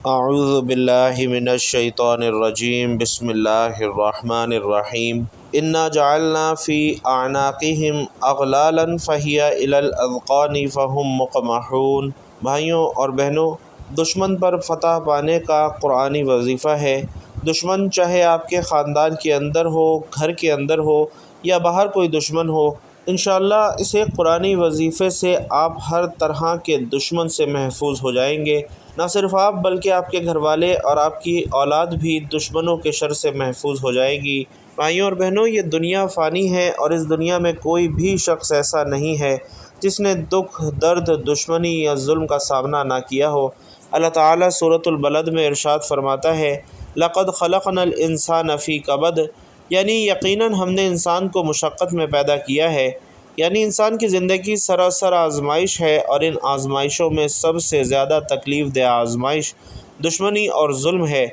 اعوذ باللہ من الشیطان الرجیم بسم اللہ الرحمن الرحیم انا جعلنا فی اعناقہم اغلالا فہی الی الاذقان فہم مقمحون۔ بھائیوں اور بہنوں، دشمن پر فتح پانے کا قرآنی وظیفہ ہے۔ دشمن چاہے آپ کے خاندان کے اندر ہو، گھر کے اندر ہو یا باہر کوئی دشمن ہو، انشاءاللہ اس ایک قرآنی وظیفے سے آپ ہر طرح کے دشمن سے محفوظ ہو جائیں گے۔ نہ صرف آپ بلکہ آپ کے گھر والے اور آپ کی اولاد بھی دشمنوں کے شر سے محفوظ ہو جائے گی۔ بھائیوں اور بہنوں، یہ دنیا فانی ہے اور اس دنیا میں کوئی بھی شخص ایسا نہیں ہے جس نے دکھ، درد، دشمنی یا ظلم کا سامنا نہ کیا ہو۔ اللہ تعالیٰ سورۃ البلد میں ارشاد فرماتا ہے، لَقَدْ خَلَقْنَا الْإِنسَانَ فِي كَبَدٍ، یعنی یقیناً ہم نے انسان کو مشقت میں پیدا کیا ہے۔ یعنی انسان کی زندگی سراسر آزمائش ہے، اور ان آزمائشوں میں سب سے زیادہ تکلیف دہ آزمائش دشمنی اور ظلم ہے۔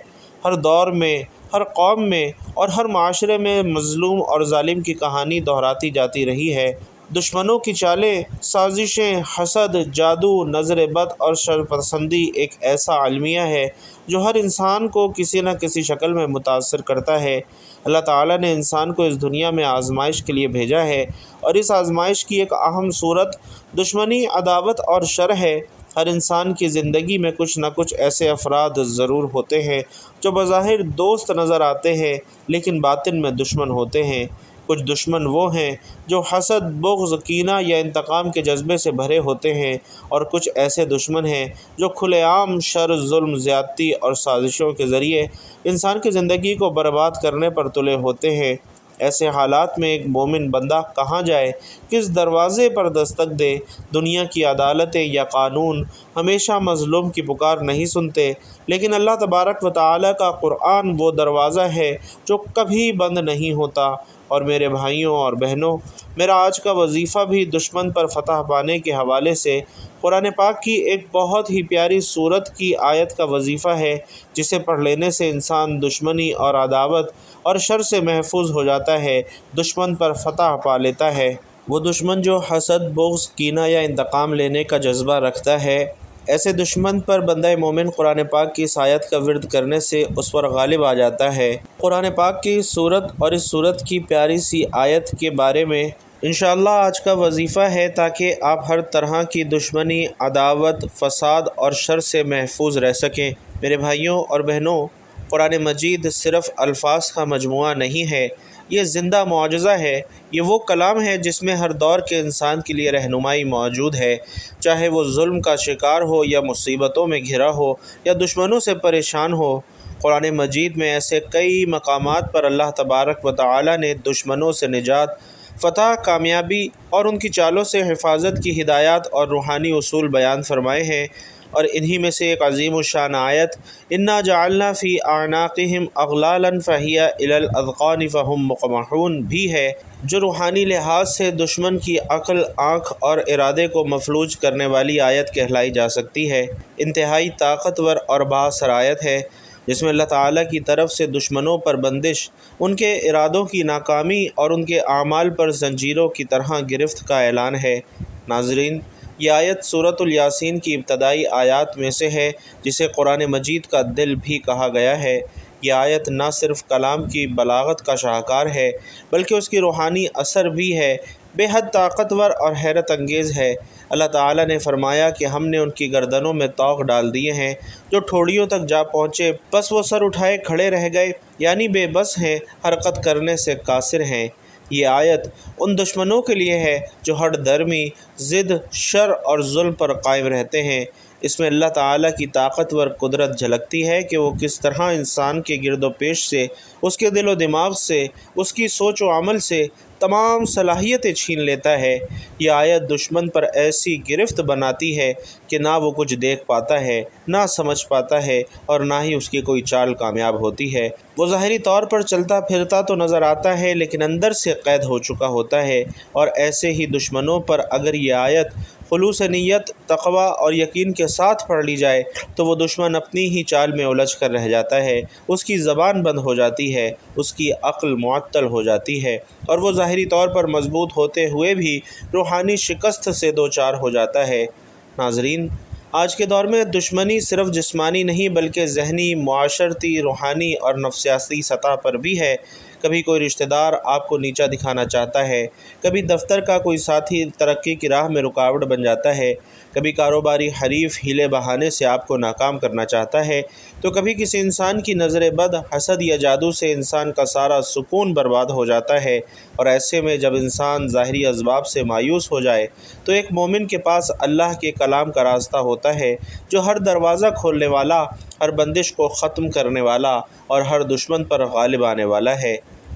ہر دور میں، ہر قوم میں اور ہر معاشرے میں مظلوم اور ظالم کی کہانی دہراتی جاتی رہی ہے۔ دشمنوں کی چالیں، سازشیں، حسد، جادو، نظر بد اور شرپسندی ایک ایسا المیہ ہے جو ہر انسان کو کسی نہ کسی شکل میں متاثر کرتا ہے۔ اللہ تعالیٰ نے انسان کو اس دنیا میں آزمائش کے لیے بھیجا ہے، اور اس آزمائش کی ایک اہم صورت دشمنی، عداوت اور شر ہے۔ ہر انسان کی زندگی میں کچھ نہ کچھ ایسے افراد ضرور ہوتے ہیں جو بظاہر دوست نظر آتے ہیں لیکن باطن میں دشمن ہوتے ہیں۔ کچھ دشمن وہ ہیں جو حسد، بغض، کینہ یا انتقام کے جذبے سے بھرے ہوتے ہیں، اور کچھ ایسے دشمن ہیں جو کھلے عام شر، ظلم، زیادتی اور سازشوں کے ذریعے انسان کی زندگی کو برباد کرنے پر تلے ہوتے ہیں۔ ایسے حالات میں ایک مومن بندہ کہاں جائے، کس دروازے پر دستک دے؟ دنیا کی عدالتیں یا قانون ہمیشہ مظلوم کی پکار نہیں سنتے، لیکن اللہ تبارک و تعالیٰ کا قرآن وہ دروازہ ہے جو کبھی بند نہیں ہوتا۔ اور میرے بھائیوں اور بہنوں، میرا آج کا وظیفہ بھی دشمن پر فتح پانے کے حوالے سے قرآن پاک کی ایک بہت ہی پیاری سورت کی آیت کا وظیفہ ہے، جسے پڑھ لینے سے انسان دشمنی اور عداوت اور شر سے محفوظ ہو جاتا ہے، دشمن پر فتح پا لیتا ہے۔ وہ دشمن جو حسد، بغض، کینہ یا انتقام لینے کا جذبہ رکھتا ہے، ایسے دشمن پر بندہ مومن قرآن پاک کی اس آیت کا ورد کرنے سے اس پر غالب آ جاتا ہے۔ قرآن پاک کی سورت اور اس سورت کی پیاری سی آیت کے بارے میں انشاءاللہ آج کا وظیفہ ہے، تاکہ آپ ہر طرح کی دشمنی، عداوت، فساد اور شر سے محفوظ رہ سکیں۔ میرے بھائیوں اور بہنوں، قرآن مجید صرف الفاظ کا مجموعہ نہیں ہے، یہ زندہ معجزہ ہے۔ یہ وہ کلام ہے جس میں ہر دور کے انسان کے لیے رہنمائی موجود ہے، چاہے وہ ظلم کا شکار ہو یا مصیبتوں میں گھرا ہو یا دشمنوں سے پریشان ہو۔ قرآن مجید میں ایسے کئی مقامات پر اللہ تبارک و تعالیٰ نے دشمنوں سے نجات، فتح، کامیابی اور ان کی چالوں سے حفاظت کی ہدایات اور روحانی اصول بیان فرمائے ہیں، اور انہی میں سے ایک عظیم الشان آیت انا جعلنا فی اعناقہم اغلالا فہی الی الاذقان فہم مقمحون بھی ہے، جو روحانی لحاظ سے دشمن کی عقل، آنکھ اور ارادے کو مفلوج کرنے والی آیت کہلائی جا سکتی ہے۔ انتہائی طاقتور اور بااثر آیت ہے، جس میں اللہ تعالیٰ کی طرف سے دشمنوں پر بندش، ان کے ارادوں کی ناکامی اور ان کے اعمال پر زنجیروں کی طرح گرفت کا اعلان ہے۔ ناظرین، یہ آیت سورۃ الیاسین کی ابتدائی آیات میں سے ہے، جسے قرآن مجید کا دل بھی کہا گیا ہے۔ یہ آیت نہ صرف کلام کی بلاغت کا شاہکار ہے، بلکہ اس کی روحانی اثر بھی ہے، بے حد طاقتور اور حیرت انگیز ہے۔ اللہ تعالیٰ نے فرمایا کہ ہم نے ان کی گردنوں میں طوق ڈال دیے ہیں جو ٹھوڑیوں تک جا پہنچے، بس وہ سر اٹھائے کھڑے رہ گئے، یعنی بے بس ہیں، حرکت کرنے سے قاصر ہیں۔ یہ آیت ان دشمنوں کے لیے ہے جو ہر درمی، ضد، شر اور ظلم پر قائم رہتے ہیں۔ اس میں اللہ تعالیٰ کی طاقتور قدرت جھلکتی ہے کہ وہ کس طرح انسان کے گرد و پیش سے، اس کے دل و دماغ سے، اس کی سوچ و عمل سے تمام صلاحیتیں چھین لیتا ہے۔ یہ آیت دشمن پر ایسی گرفت بناتی ہے کہ نہ وہ کچھ دیکھ پاتا ہے، نہ سمجھ پاتا ہے، اور نہ ہی اس کی کوئی چال کامیاب ہوتی ہے۔ وہ ظاہری طور پر چلتا پھرتا تو نظر آتا ہے، لیکن اندر سے قید ہو چکا ہوتا ہے۔ اور ایسے ہی دشمنوں پر اگر یہ آیت خلوص نیت، تقوی اور یقین کے ساتھ پڑھ لی جائے تو وہ دشمن اپنی ہی چال میں الجھ کر رہ جاتا ہے، اس کی زبان بند ہو جاتی ہے، اس کی عقل معطل ہو جاتی ہے، اور وہ ظاہری طور پر مضبوط ہوتے ہوئے بھی روحانی شکست سے دوچار ہو جاتا ہے۔ ناظرین، آج کے دور میں دشمنی صرف جسمانی نہیں بلکہ ذہنی، معاشرتی، روحانی اور نفسیاتی سطح پر بھی ہے۔ کبھی کوئی رشتہ دار آپ کو نیچا دکھانا چاہتا ہے، کبھی دفتر کا کوئی ساتھی ترقی کی راہ میں رکاوٹ بن جاتا ہے، کبھی کاروباری حریف ہیلے بہانے سے آپ کو ناکام کرنا چاہتا ہے، تو کبھی کسی انسان کی نظر بد، حسد یا جادو سے انسان کا سارا سکون برباد ہو جاتا ہے۔ اور ایسے میں جب انسان ظاہری اسباب سے مایوس ہو جائے تو ایک مومن کے پاس اللہ کے کلام کا راستہ ہوتا ہے، جو ہر دروازہ کھولنے والا، ہر بندش کو ختم کرنے والا اور ہر دشمن پر غالب آنے والا ہے۔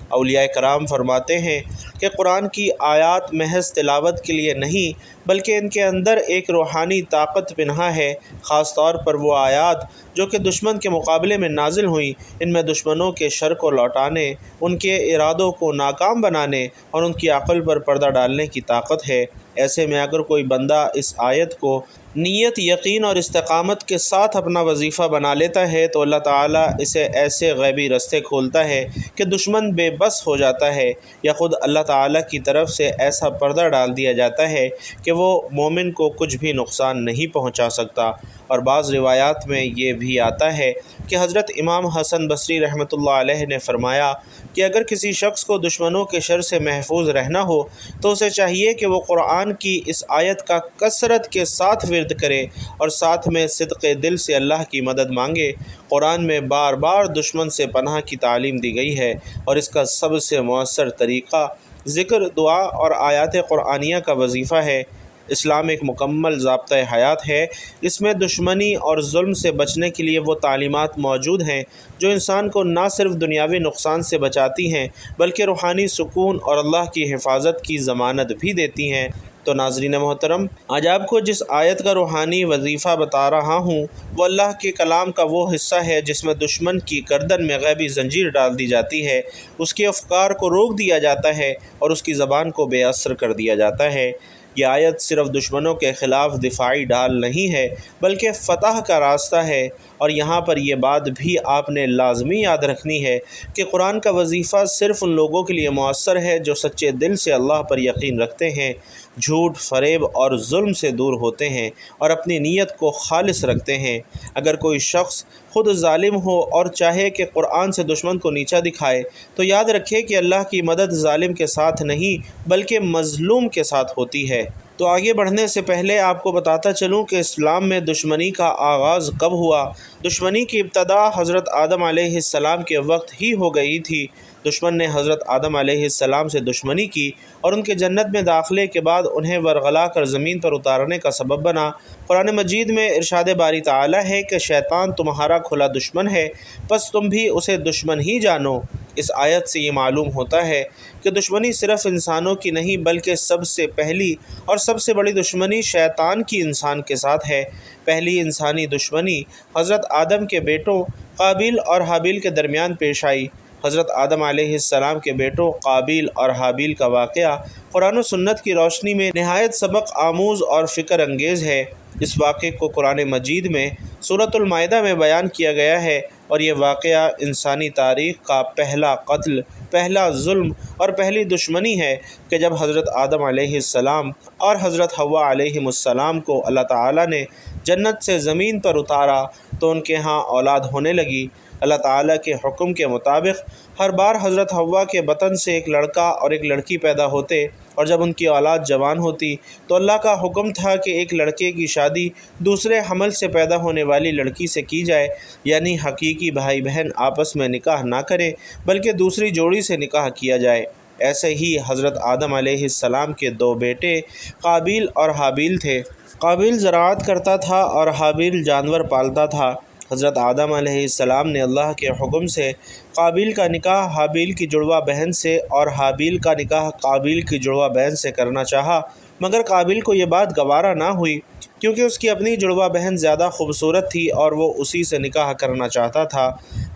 اولیاء کرام فرماتے ہیں کہ قرآن کی آیات محض تلاوت کے لیے نہیں بلکہ ان کے اندر ایک روحانی طاقت پنہاں ہے۔ خاص طور پر وہ آیات جو کہ دشمن کے مقابلے میں نازل ہوئیں، ان میں دشمنوں کے شر کو لوٹانے، ان کے ارادوں کو ناکام بنانے اور ان کی عقل پر پردہ ڈالنے کی طاقت ہے۔ ایسے میں اگر کوئی بندہ اس آیت کو نیت، یقین اور استقامت کے ساتھ اپنا وظیفہ بنا لیتا ہے تو اللہ تعالیٰ اسے ایسے غیبی رستے کھولتا ہے کہ دشمن بے بس ہو جاتا ہے، یا خود اللہ تعالیٰ کی طرف سے ایسا پردہ ڈال دیا جاتا ہے کہ وہ مومن کو کچھ بھی نقصان نہیں پہنچا سکتا۔ اور بعض روایات میں یہ بھی آتا ہے کہ حضرت امام حسن بصری رحمۃ اللہ علیہ نے فرمایا کہ اگر کسی شخص کو دشمنوں کے شر سے محفوظ رہنا ہو تو اسے چاہیے کہ وہ قرآن کی اس آیت کا کثرت کے ساتھ ورد کرے اور ساتھ میں صدق دل سے اللہ کی مدد مانگے۔ قرآن میں بار بار دشمن سے پناہ کی تعلیم دی گئی ہے، اور اس کا سب سے مؤثر طریقہ ذکر، دعا اور آیات قرآنیہ کا وظیفہ ہے۔ اسلام ایک مکمل ضابطۂ حیات ہے۔ اس میں دشمنی اور ظلم سے بچنے کے لیے وہ تعلیمات موجود ہیں جو انسان کو نہ صرف دنیاوی نقصان سے بچاتی ہیں بلکہ روحانی سکون اور اللہ کی حفاظت کی ضمانت بھی دیتی ہیں۔ تو ناظرین محترم، آج آپ کو جس آیت کا روحانی وظیفہ بتا رہا ہوں وہ اللہ کے کلام کا وہ حصہ ہے جس میں دشمن کی گردن میں غیبی زنجیر ڈال دی جاتی ہے، اس کے افکار کو روک دیا جاتا ہے اور اس کی زبان کو بے اثر کر دیا جاتا ہے۔ یہ آیت صرف دشمنوں کے خلاف دفاعی ڈال نہیں ہے بلکہ فتح کا راستہ ہے۔ اور یہاں پر یہ بات بھی آپ نے لازمی یاد رکھنی ہے کہ قرآن کا وظیفہ صرف ان لوگوں کے لیے مؤثر ہے جو سچے دل سے اللہ پر یقین رکھتے ہیں، جھوٹ، فریب اور ظلم سے دور ہوتے ہیں اور اپنی نیت کو خالص رکھتے ہیں۔ اگر کوئی شخص خود ظالم ہو اور چاہے کہ قرآن سے دشمن کو نیچا دکھائے تو یاد رکھے کہ اللہ کی مدد ظالم کے ساتھ نہیں بلکہ مظلوم کے ساتھ ہوتی ہے۔ تو آگے بڑھنے سے پہلے آپ کو بتاتا چلوں کہ اسلام میں دشمنی کا آغاز کب ہوا۔ دشمنی کی ابتدا حضرت آدم علیہ السلام کے وقت ہی ہو گئی تھی۔ دشمن نے حضرت آدم علیہ السلام سے دشمنی کی اور ان کے جنت میں داخلے کے بعد انہیں ورغلا کر زمین پر اتارنے کا سبب بنا۔ قرآن مجید میں ارشاد باری تعالی ہے کہ شیطان تمہارا کھلا دشمن ہے، پس تم بھی اسے دشمن ہی جانو۔ اس آیت سے یہ معلوم ہوتا ہے کہ دشمنی صرف انسانوں کی نہیں بلکہ سب سے پہلی اور سب سے بڑی دشمنی شیطان کی انسان کے ساتھ ہے۔ پہلی انسانی دشمنی حضرت آدم کے بیٹوں قابیل اور حابیل کے درمیان پیش آئی۔ حضرت آدم علیہ السلام کے بیٹوں قابیل اور حابیل کا واقعہ قرآن و سنت کی روشنی میں نہایت سبق آموز اور فکر انگیز ہے۔ اس واقعے کو قرآن مجید میں سورۃ المائدہ میں بیان کیا گیا ہے، اور یہ واقعہ انسانی تاریخ کا پہلا قتل، پہلا ظلم اور پہلی دشمنی ہے کہ جب حضرت آدم علیہ السلام اور حضرت حوا علیہ السلام کو اللہ تعالیٰ نے جنت سے زمین پر اتارا تو ان کے ہاں اولاد ہونے لگی۔ اللہ تعالیٰ کے حکم کے مطابق ہر بار حضرت حوا کے بطن سے ایک لڑکا اور ایک لڑکی پیدا ہوتے، اور جب ان کی اولاد جوان ہوتی تو اللہ کا حکم تھا کہ ایک لڑکے کی شادی دوسرے حمل سے پیدا ہونے والی لڑکی سے کی جائے، یعنی حقیقی بھائی بہن آپس میں نکاح نہ کریں بلکہ دوسری جوڑی سے نکاح کیا جائے۔ ایسے ہی حضرت آدم علیہ السلام کے دو بیٹے قابیل اور حابیل تھے۔ قابیل زراعت کرتا تھا اور حابیل جانور پالتا تھا۔ حضرت آدم علیہ السلام نے اللہ کے حکم سے قابیل کا نکاح حابیل کی جڑواں بہن سے اور حابیل کا نکاح قابیل کی جڑواں بہن سے کرنا چاہا، مگر قابیل کو یہ بات گوارا نہ ہوئی کیونکہ اس کی اپنی جڑواں بہن زیادہ خوبصورت تھی اور وہ اسی سے نکاح کرنا چاہتا تھا۔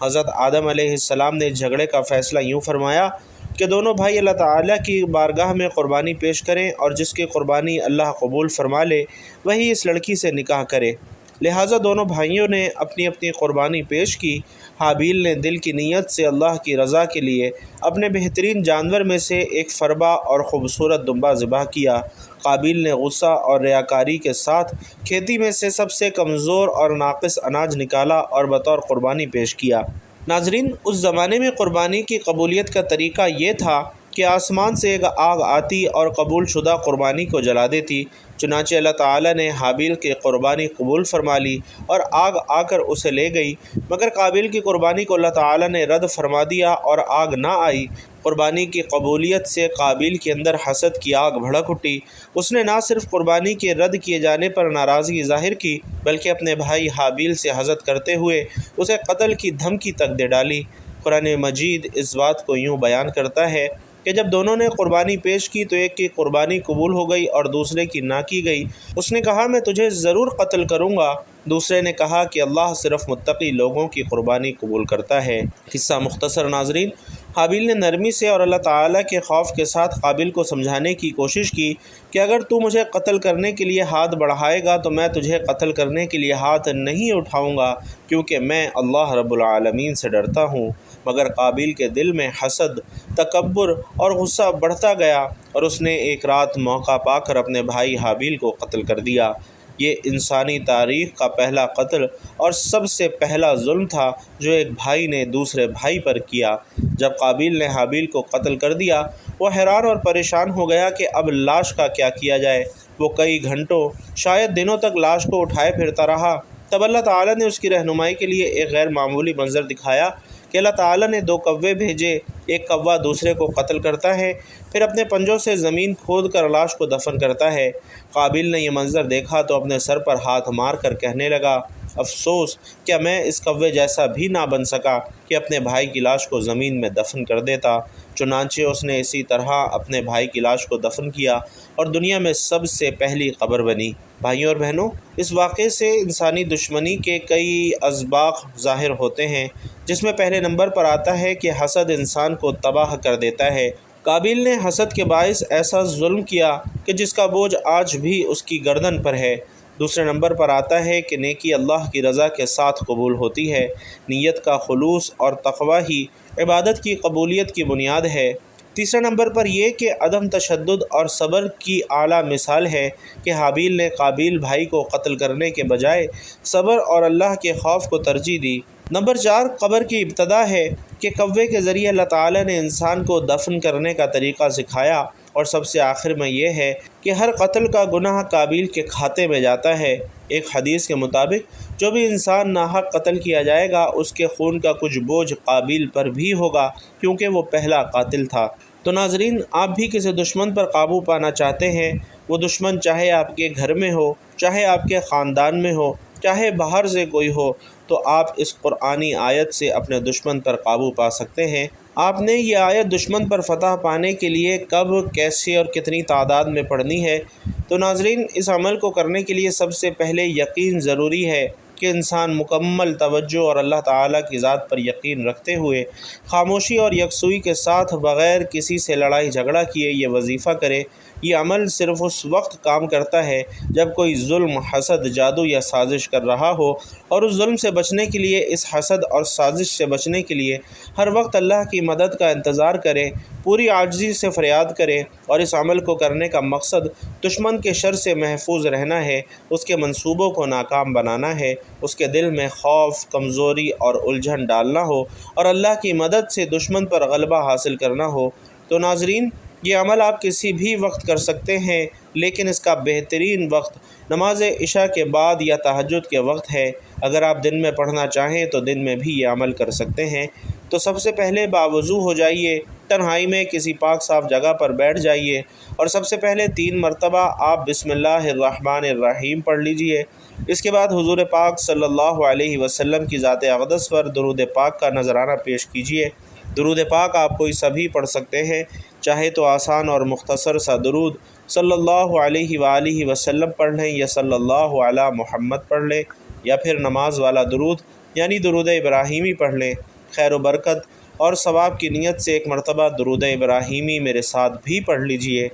حضرت آدم علیہ السلام نے جھگڑے کا فیصلہ یوں فرمایا کہ دونوں بھائی اللہ تعالیٰ کی بارگاہ میں قربانی پیش کریں، اور جس کی قربانی اللہ قبول فرما لے وہی اس لڑکی سے نکاح کرے۔ لہٰذا دونوں بھائیوں نے اپنی اپنی قربانی پیش کی۔ حابیل نے دل کی نیت سے اللہ کی رضا کے لیے اپنے بہترین جانور میں سے ایک فربا اور خوبصورت دمبا ذبح کیا۔ قابیل نے غصہ اور ریاکاری کے ساتھ کھیتی میں سے سب سے کمزور اور ناقص اناج نکالا اور بطور قربانی پیش کیا۔ ناظرین، اس زمانے میں قربانی کی قبولیت کا طریقہ یہ تھا کہ آسمان سے ایک آگ آتی اور قبول شدہ قربانی کو جلا دیتی۔ چنانچہ اللہ تعالیٰ نے حابیل کی قربانی قبول فرما لی اور آگ آ کر اسے لے گئی، مگر قابیل کی قربانی کو اللہ تعالیٰ نے رد فرما دیا اور آگ نہ آئی۔ قربانی کی قبولیت سے قابیل کے اندر حسد کی آگ بھڑک اٹھی۔ اس نے نہ صرف قربانی کے رد کیے جانے پر ناراضگی ظاہر کی، بلکہ اپنے بھائی حابیل سے حسد کرتے ہوئے اسے قتل کی دھمکی تک دے ڈالی۔ قرآن مجید اس بات کو یوں بیان کرتا ہے کہ جب دونوں نے قربانی پیش کی تو ایک کی قربانی قبول ہو گئی اور دوسرے کی نہ کی گئی۔ اس نے کہا میں تجھے ضرور قتل کروں گا، دوسرے نے کہا کہ اللہ صرف متقی لوگوں کی قربانی قبول کرتا ہے۔ قصہ مختصر ناظرین، حابیل نے نرمی سے اور اللہ تعالیٰ کے خوف کے ساتھ قابیل کو سمجھانے کی کوشش کی کہ اگر تو مجھے قتل کرنے کے لیے ہاتھ بڑھائے گا تو میں تجھے قتل کرنے کے لیے ہاتھ نہیں اٹھاؤں گا، کیونکہ میں اللہ رب العالمین سے ڈرتا ہوں۔ مگر قابیل کے دل میں حسد، تکبر اور غصہ بڑھتا گیا اور اس نے ایک رات موقع پا کر اپنے بھائی حابیل کو قتل کر دیا۔ یہ انسانی تاریخ کا پہلا قتل اور سب سے پہلا ظلم تھا جو ایک بھائی نے دوسرے بھائی پر کیا۔ جب قابیل نے حابیل کو قتل کر دیا، وہ حیران اور پریشان ہو گیا کہ اب لاش کا کیا جائے۔ وہ کئی گھنٹوں شاید دنوں تک لاش کو اٹھائے پھرتا رہا۔ تب اللہ تعالیٰ نے اس کی رہنمائی کے لیے ایک غیر معمولی منظر دکھایا کہ اللہ تعالیٰ نے 2 کوے بھیجے، ایک کوا دوسرے کو قتل کرتا ہے، پھر اپنے پنجوں سے زمین کھود کر لاش کو دفن کرتا ہے۔ قابیل نے یہ منظر دیکھا تو اپنے سر پر ہاتھ مار کر کہنے لگا، افسوس، کیا میں اس کوے جیسا بھی نہ بن سکا کہ اپنے بھائی کی لاش کو زمین میں دفن کر دیتا۔ چنانچہ اس نے اسی طرح اپنے بھائی کی لاش کو دفن کیا اور دنیا میں سب سے پہلی قبر بنی۔ بھائیوں اور بہنوں، اس واقعے سے انسانی دشمنی کے کئی اسباق ظاہر ہوتے ہیں، جس میں پہلے نمبر پر آتا ہے کہ حسد انسان کو تباہ کر دیتا ہے۔ قابیل نے حسد کے باعث ایسا ظلم کیا کہ جس کا بوجھ آج بھی اس کی گردن پر ہے۔ دوسرے نمبر پر آتا ہے کہ نیکی اللہ کی رضا کے ساتھ قبول ہوتی ہے۔ نیت کا خلوص اور تقوی ہی عبادت کی قبولیت کی بنیاد ہے۔ تیسرے نمبر پر یہ کہ عدم تشدد اور صبر کی اعلیٰ مثال ہے کہ حابیل نے قابیل بھائی کو قتل کرنے کے بجائے صبر اور اللہ کے خوف کو ترجیح دی۔ نمبر 4 قبر کی ابتدا ہے کہ کوے کے ذریعے اللہ تعالیٰ نے انسان کو دفن کرنے کا طریقہ سکھایا، اور سب سے آخر میں یہ ہے کہ ہر قتل کا گناہ قابیل کے کھاتے میں جاتا ہے۔ ایک حدیث کے مطابق جو بھی انسان ناحق قتل کیا جائے گا اس کے خون کا کچھ بوجھ قابیل پر بھی ہوگا، کیونکہ وہ پہلا قاتل تھا۔ تو ناظرین، آپ بھی کسی دشمن پر قابو پانا چاہتے ہیں، وہ دشمن چاہے آپ کے گھر میں ہو، چاہے آپ کے خاندان میں ہو، چاہے باہر سے کوئی ہو، تو آپ اس قرآنی آیت سے اپنے دشمن پر قابو پا سکتے ہیں۔ آپ نے یہ آیت دشمن پر فتح پانے کے لیے کب، کیسے اور کتنی تعداد میں پڑھنی ہے؟ تو ناظرین، اس عمل کو کرنے کے لیے سب سے پہلے یقین ضروری ہے کہ انسان مکمل توجہ اور اللہ تعالیٰ کی ذات پر یقین رکھتے ہوئے خاموشی اور یکسوئی کے ساتھ بغیر کسی سے لڑائی جھگڑا کیے یہ وظیفہ کرے۔ یہ عمل صرف اس وقت کام کرتا ہے جب کوئی ظلم، حسد، جادو یا سازش کر رہا ہو، اور اس ظلم سے بچنے کے لیے، اس حسد اور سازش سے بچنے کے لیے ہر وقت اللہ کی مدد کا انتظار کرے، پوری عاجزی سے فریاد کرے، اور اس عمل کو کرنے کا مقصد دشمن کے شر سے محفوظ رہنا ہے، اس کے منصوبوں کو ناکام بنانا ہے، اس کے دل میں خوف، کمزوری اور الجھن ڈالنا ہو، اور اللہ کی مدد سے دشمن پر غلبہ حاصل کرنا ہو۔ تو ناظرین، یہ عمل آپ کسی بھی وقت کر سکتے ہیں، لیکن اس کا بہترین وقت نماز عشاء کے بعد یا تہجد کے وقت ہے۔ اگر آپ دن میں پڑھنا چاہیں تو دن میں بھی یہ عمل کر سکتے ہیں۔ تو سب سے پہلے باوضو ہو جائیے، تنہائی میں کسی پاک صاف جگہ پر بیٹھ جائیے، اور سب سے پہلے 3 مرتبہ آپ بسم اللہ الرحمن الرحیم پڑھ لیجئے۔ اس کے بعد حضور پاک صلی اللہ علیہ وسلم کی ذات اقدس پر درود پاک کا نذرانہ پیش کیجیے۔ درود پاک آپ کوئی سبھی پڑھ سکتے ہیں، چاہے تو آسان اور مختصر سا درود صلی اللہ علیہ وآلہ وسلم پڑھ لیں، یا صلی اللہ علی محمد پڑھ لیں، یا پھر نماز والا درود یعنی درود ابراہیمی پڑھ لیں۔ خیر و برکت اور ثواب کی نیت سے ایک مرتبہ درود ابراہیمی میرے ساتھ بھی پڑھ لیجئے۔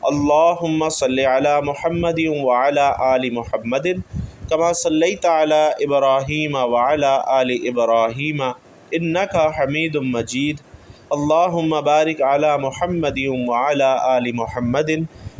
اللہم صلی علی محمد وعلی آل محمد کما صلیت علی ابراہیم وعلی آل ابراہیم انک حمید مجید۔ اللہم بارک علی محمد وعلی آل محمد